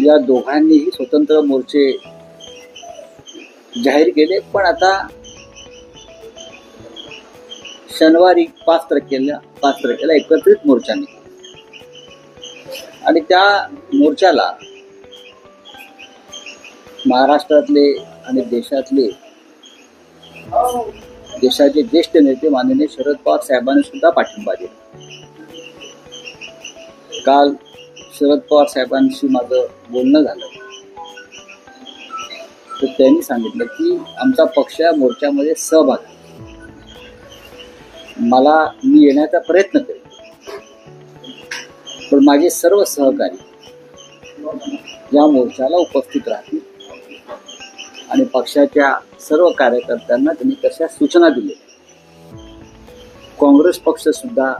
या दोघांनीही स्वतंत्र मोर्चे जाहीर केले, पण आता शनिवारी 5 तारखेला एकत्रित मोर्चा निघाला आणि त्या मोर्चाला महाराष्ट्रातले आणि देशाचे ज्येष्ठ नेते माननीय शरद पवार साहेबांनी सुद्धा पाठिंबा दिला। काल शरद पवार साहेबांशी माझं बोलणं झालं तर त्यांनी सांगितलं की आमचा पक्ष या मोर्चामध्ये सहभागी, मी येण्याचा प्रयत्न करेन, पण माझे सर्व सहकारी या मोर्चाला उपस्थित राहतील आणि पक्षाच्या सर्व कार्यकर्त्यांना त्यांनी तशा सूचना दिल्या। काँग्रेस पक्ष सुद्धा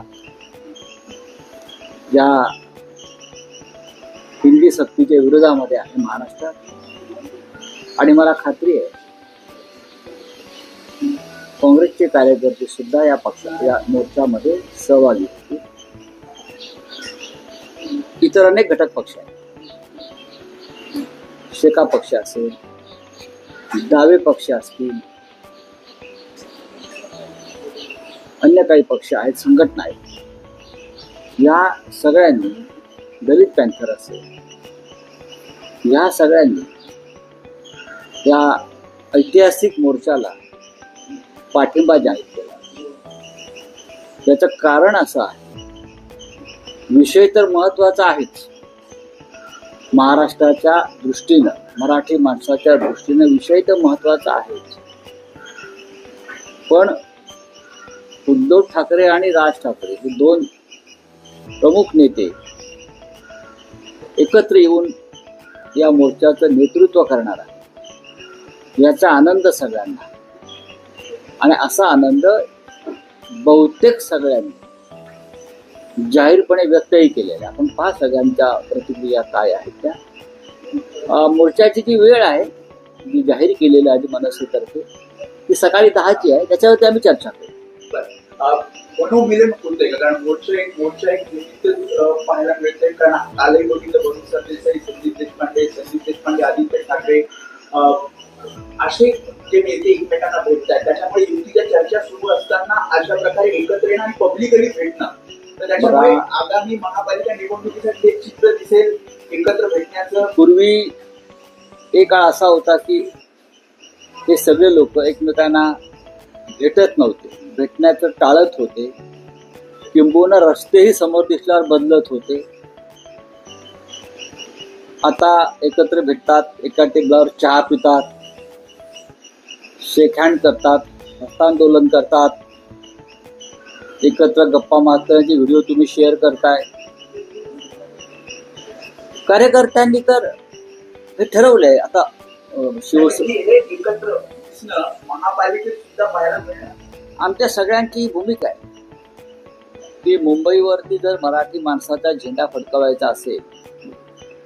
या हिंदी सक्तीच्या विरोधामध्ये आहे महाराष्ट्रात, आणि मला खात्री आहे काँग्रेसचे कार्यकर्ते सुद्धा या मोर्चामध्ये सहभागी होतील। इतर अनेक घटक पक्ष आहेत, शेका पक्ष असेल, डावे पक्ष असतील, अन्य काही पक्ष आहेत, संघटना आहेत, या सगळ्यांनी, दलित पॅंथर असेल, या सगळ्यांनी या ऐतिहासिक मोर्चाला पाठिंबा जाहीर केला। याचं कारण असं आहे, विषय तर महत्वाचा आहेच, महाराष्ट्राच्या दृष्टीनं, मराठी माणसाच्या दृष्टीनं विषय तर महत्वाचा आहेच, पण उद्धव ठाकरे आणि राज ठाकरे हे दोन प्रमुख नेते एकत्र येऊन या मोर्चाचं नेतृत्व करणार आहे, याचा आनंद सगळ्यांना, आणि असा आनंद बहुतेक सगळ्यांनी जाहीरपणे व्यक्तही केलेला। आपण पहा सगळ्यांच्या प्रतिक्रिया काय आहेत त्या। मोर्चाची जी वेळ आहे, जी जाहीर केलेली आहे मनसेतर्फे, ती सकाळी 10ची आहे, त्याच्यावरती आम्ही चर्चा करू। मनोमिलन होतंय का? कारण मोर्चा एक पाहायला मिळतंय, कारण कालही बघितलं वरुण सरदेसाई, संदीप देशपांडे, आदित्य ठाकरे असे जे नेते एकमेकांना भेटतात, त्याच्यामुळे युतीच्या चर्चा सुरू असताना अशा प्रकारे एकत्र येणं आणि पब्लिकली भेटणं, तर त्याच्यामुळे आगामी महापालिका निवडणुकीसाठी एक चित्र दिसेल एकत्र भेटण्याचं। पूर्वी एक काळ असा होता की हे सगळे लोक एकमेकांना भेटत नव्हते, भेटण्याचं टाळत होते, किंबहुना रस्तेही समोर दिसल्यावर बदलत होते। आता एकत्र भेटतात, एका टेबलावर चहा पितात, शेक हँड करतात, हस्तांदोलन करतात, एकत्र गप्पा मारण्याचे व्हिडिओ तुम्ही शेअर करताय। कार्यकर्त्यांनी तर हे ठरवलंय आता शिवसेना एकत्र महापालिकेत सुद्धा पाहायला मिळणार। आमच्या सगळ्यांची भूमिका आहे की मुंबईवरती जर मराठी माणसाचा झेंडा फडकवायचा असेल,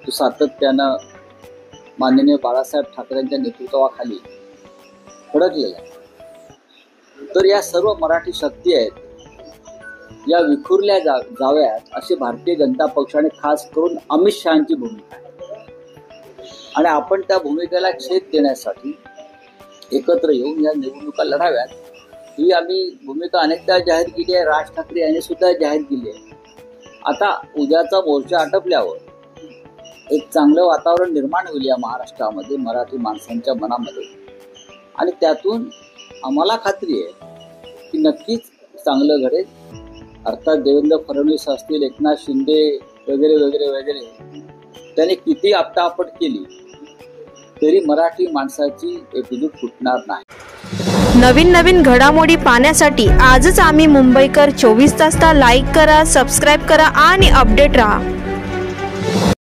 तो सातत्यानं माननीय बाळासाहेब ठाकरेंच्या नेतृत्वाखाली फडकलेला आहे, तर या सर्व मराठी शक्ती आहेत, या विखुरल्या जाव्यात अशी भारतीय जनता पक्षाने खास करून अमित शहांची भूमिका आहे, आणि आपण त्या भूमिकेला छेद देण्यासाठी एकत्र येऊन या निवडणुका लढाव्यात, ही आम्ही भूमिका अनेकदा जाहीर केली आहे। राज ठाकरे यांनी सुद्धा जाहीर केली आहे। आता उद्याचा मोर्चा आटपल्यावर एक चांगलं वातावरण निर्माण होईल या महाराष्ट्रामध्ये, मराठी माणसांच्या मनामध्ये, आणि त्यातून आम्हाला खात्री आहे की नक्कीच चांगलं घडेल। अर्थात देवेंद्र फडणवीस असतील, एकनाथ शिंदे वगैरे वगैरे वगैरे त्यांनी किती आपटापट केली तरी मराठी माणसाची एकजूट फुटणार नाही। नवीन घडामोडी पाहण्यासाठी आजच आम्ही मुंबईकर 24 तासला लाईक करा, सबस्क्राईब करा आणि अपडेट रहा।